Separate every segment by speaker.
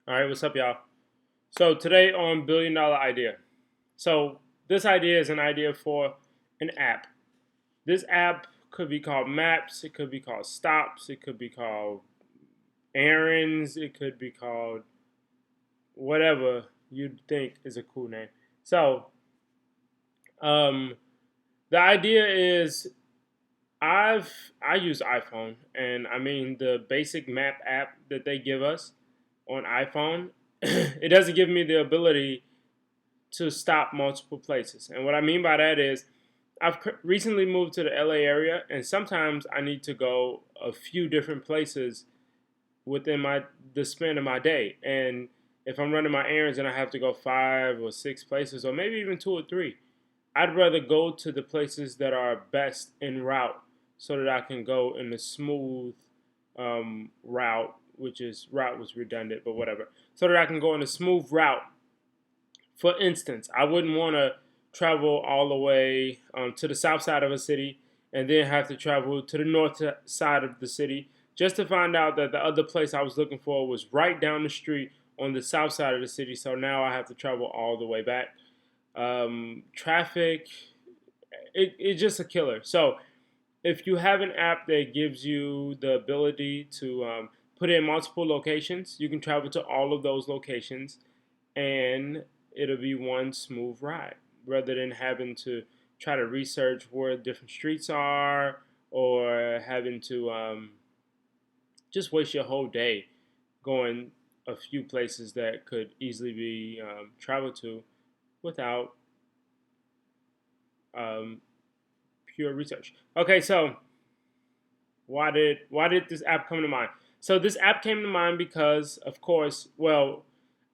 Speaker 1: All right, what's up, y'all? So today on Billion Dollar Idea. So this idea is an idea for an app. This app could be called Maps. It could be called Stops. It could be called Errands. It could be called whatever you'd think is a cool name. So um, the idea is I use iPhone, and I mean the basic map app that they give us on iPhone. It doesn't give me the ability to stop multiple places. And what I mean by that is I've recently moved to the LA area, and sometimes I need to go a few different places within the span of my day. And if I'm running my errands and I have to go 5 or 6 places, or maybe even 2 or 3, I'd rather go to the places that are best en route so that I can go in the smooth route, which is route was redundant, but whatever, so that I can go in a smooth route. For instance, I wouldn't want to travel all the way to the south side of a city and then have to travel to the north side of the city just to find out that the other place I was looking for was right down the street on the south side of the city. So now I have to travel all the way back. Traffic, it's just a killer. So if you have an app that gives you the ability to put in multiple locations, you can travel to all of those locations and it'll be one smooth ride rather than having to try to research where different streets are or having to just waste your whole day going a few places that could easily be traveled to without um, pure research. Okay, so why did this app come to mind? So this app came to mind because, of course, well,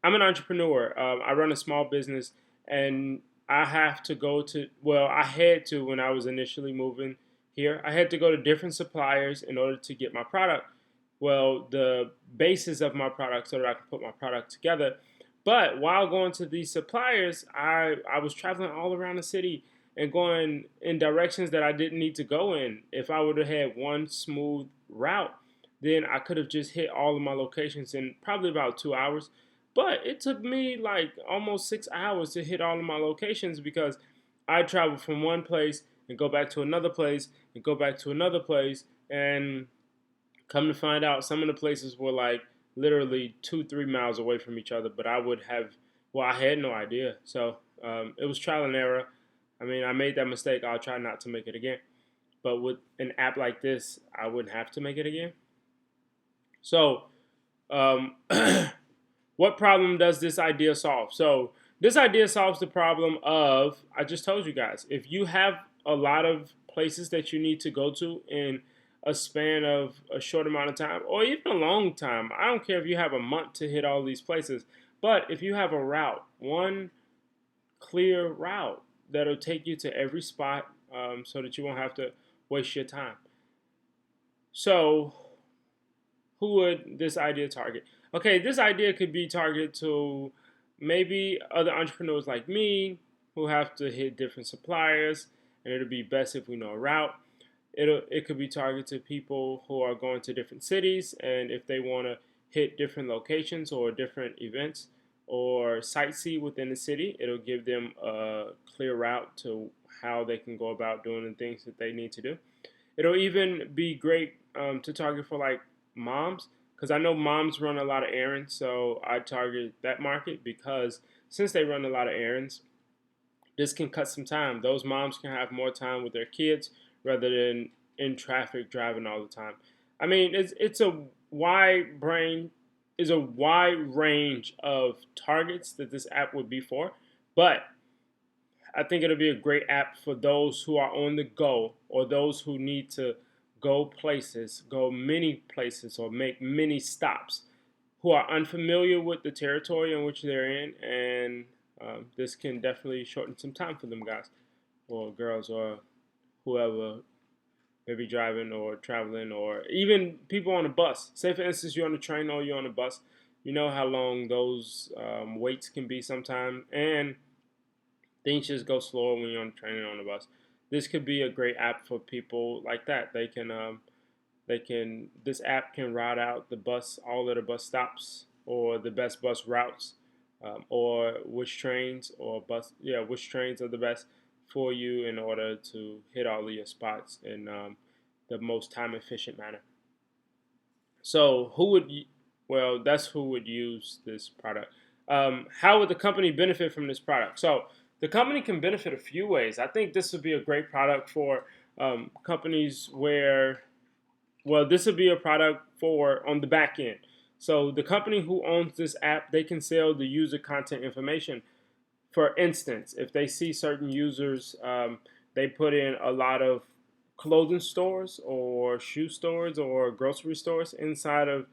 Speaker 1: I'm an entrepreneur. I run a small business, and I have to go to. Well, I had to when I was initially moving here. I had to go to different suppliers in order to get my product. Well, the basis of my product, so that I can put my product together. But while going to these suppliers, I was traveling all around the city and going in directions that I didn't need to go in. If I would have had one smooth route, then I could have just hit all of my locations in probably about 2 hours. But it took me like almost 6 hours to hit all of my locations because I traveled from one place and go back to another place and go back to another place. And come to find out, some of the places were like literally 2, 3 miles away from each other. But I would have, well, I had no idea. So it was trial and error. I mean, I made that mistake. I'll try not to make it again. But with an app like this, I wouldn't have to make it again. So, um, what problem does this idea solve? So, this idea solves the problem of, I just told you guys, if you have a lot of places that you need to go to in a span of a short amount of time, or even a long time, I don't care if you have a month to hit all these places, but if you have a route, one clear route that'll take you to every spot so that you won't have to waste your time. So, who would this idea target? Okay, this idea could be targeted to maybe other entrepreneurs like me who have to hit different suppliers, and it'll be best if we know a route. It could be targeted to people who are going to different cities, and if they want to hit different locations or different events or sightsee within the city, it'll give them a clear route to how they can go about doing the things that they need to do. It'll even be great to target for like moms because I know moms run a lot of errands, so I target that market because since they run a lot of errands, this can cut some time. Those moms can have more time with their kids rather than in traffic driving all the time. I mean, it's a wide brain is a wide range of targets that this app would be for, but I think it'll be a great app for those who are on the go or those who need to go places, go many places, or make many stops, who are unfamiliar with the territory in which they're in, and this can definitely shorten some time for them guys or girls or whoever may be driving or traveling or even people on a bus. Say, for instance, you're on a train or you're on a bus. You know how long those waits can be sometimes, and things just go slower when you're on a train and on a bus. This could be a great app for people like that. They can this app can route out the bus, all of the bus stops or the best bus routes, or which trains or which trains are the best for you in order to hit all of your spots in the most time efficient manner. So who would well, that's who would use this product. How would the company benefit from this product? So the company can benefit a few ways. I think this would be a great product for companies where, well, this would be a product for on the back end. So the company who owns this app, they can sell the user content information. For instance, if they see certain users, they put in a lot of clothing stores or shoe stores or grocery stores inside of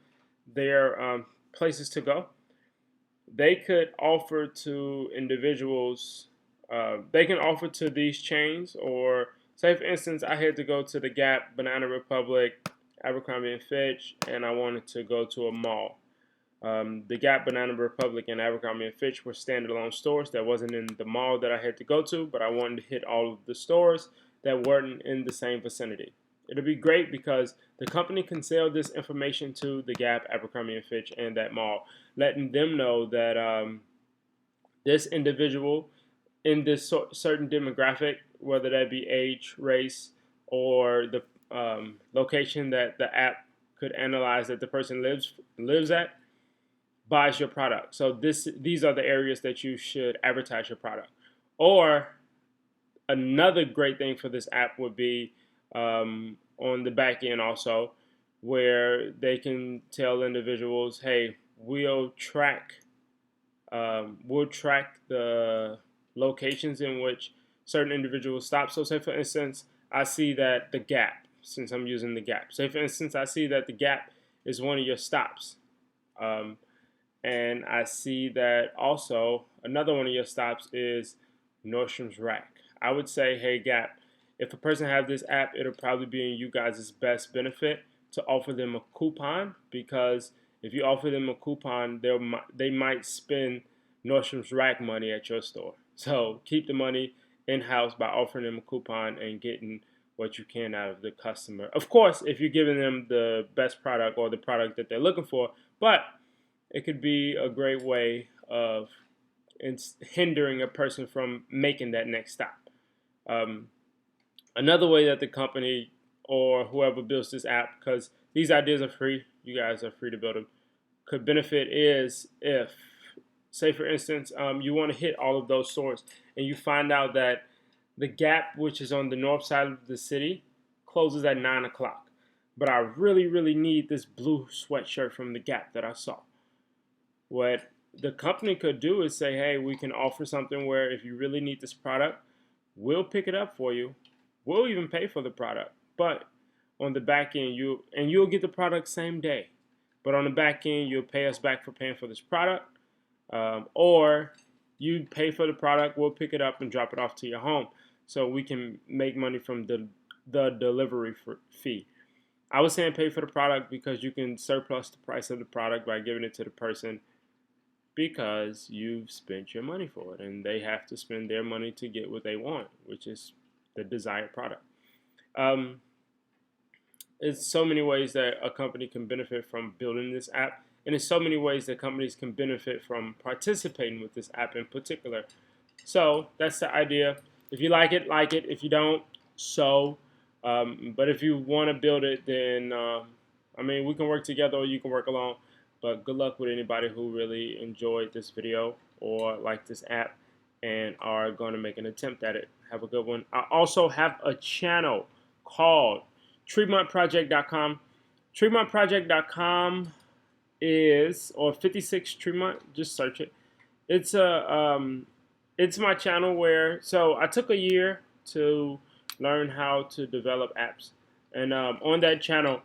Speaker 1: their places to go. They could offer to individuals, they can offer to these chains, or say, for instance, I had to go to the Gap, Banana Republic, Abercrombie and Fitch, and I wanted to go to a mall. The Gap, Banana Republic, and Abercrombie and Fitch were standalone stores that wasn't in the mall that I had to go to, but I wanted to hit all of the stores that weren't in the same vicinity. It'll be great because the company can sell this information to the Gap, Abercrombie and Fitch, and that mall, letting them know that this individual in this certain demographic, whether that be age, race, or the location that the app could analyze that the person lives at, buys your product. So these are the areas that you should advertise your product. Or another great thing for this app would be on the back end also, where they can tell individuals, hey, we'll track the locations in which certain individuals stop. So say, for instance, I see that the Gap, since I'm using the Gap. Say, for instance, I see that the Gap is one of your stops. And I see that also another one of your stops is Nordstrom's Rack. I would say, hey, Gap, if a person has this app, it'll probably be in you guys' best benefit to offer them a coupon, because if you offer them a coupon, they might spend Nordstrom's Rack money at your store. So keep the money in-house by offering them a coupon and getting what you can out of the customer. Of course, if you're giving them the best product or the product that they're looking for, but it could be a great way of hindering a person from making that next stop. Another way that the company or whoever builds this app, because these ideas are free, you guys are free to build them, could benefit is if, say for instance, you want to hit all of those stores and you find out that the Gap, which is on the north side of the city, closes at 9 o'clock. But I really, really need this blue sweatshirt from the Gap that I saw. What the company could do is say, hey, we can offer something where if you really need this product, we'll pick it up for you. We'll even pay for the product. But on the back end, you'll get the product same day. But on the back end, you'll pay us back for paying for this product. Or you pay for the product, we'll pick it up and drop it off to your home. So we can make money from the delivery fee. I was saying pay for the product because you can surplus the price of the product by giving it to the person, because you've spent your money for it and they have to spend their money to get what they want, which is the desired product. It's so many ways that a company can benefit from building this app, and there's so many ways that companies can benefit from participating with this app in particular. So that's the idea. If you like it, like it. If you don't, so. But if you want to build it, then we can work together or you can work alone. But good luck with anybody who really enjoyed this video or like this app and are going to make an attempt at it. Have a good one. I also have a channel called TremontProject.com. TremontProject.com is, or 56 Tremont, just search it. It's my channel where, so I took a year to learn how to develop apps. And on that channel,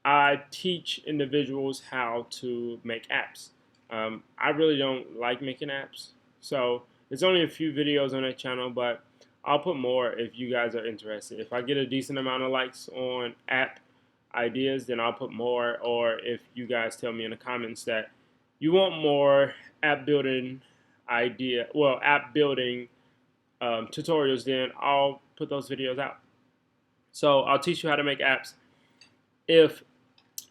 Speaker 1: I teach individuals how to make apps. I really don't like making apps, so there's only a few videos on that channel, but I'll put more if you guys are interested. If I get a decent amount of likes on app ideas, then I'll put more, or if you guys tell me in the comments that you want more app building tutorials, then I'll put those videos out. So I'll teach you how to make apps. If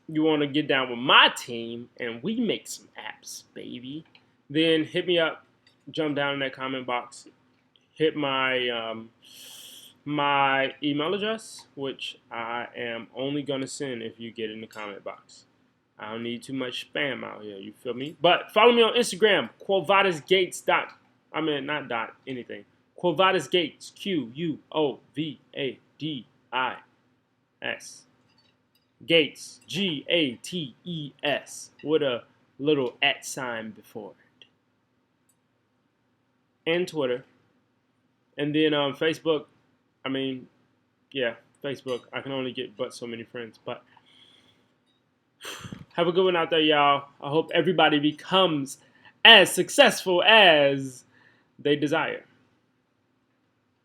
Speaker 1: you want to get down with my team and we make some apps, apps, baby. Then hit me up, jump down in that comment box, hit my email address, which I am only gonna send if you get in the comment box. I don't need too much spam out here. You feel me? But follow me on Instagram, QuoVadisGates. Not dot anything. QuoVadis Gates. QUOVADIS. Gates. GATES. With a little @ before it. And Twitter. And then Facebook. Facebook. I can only get but so many friends. But have a good one out there, y'all. I hope everybody becomes as successful as they desire.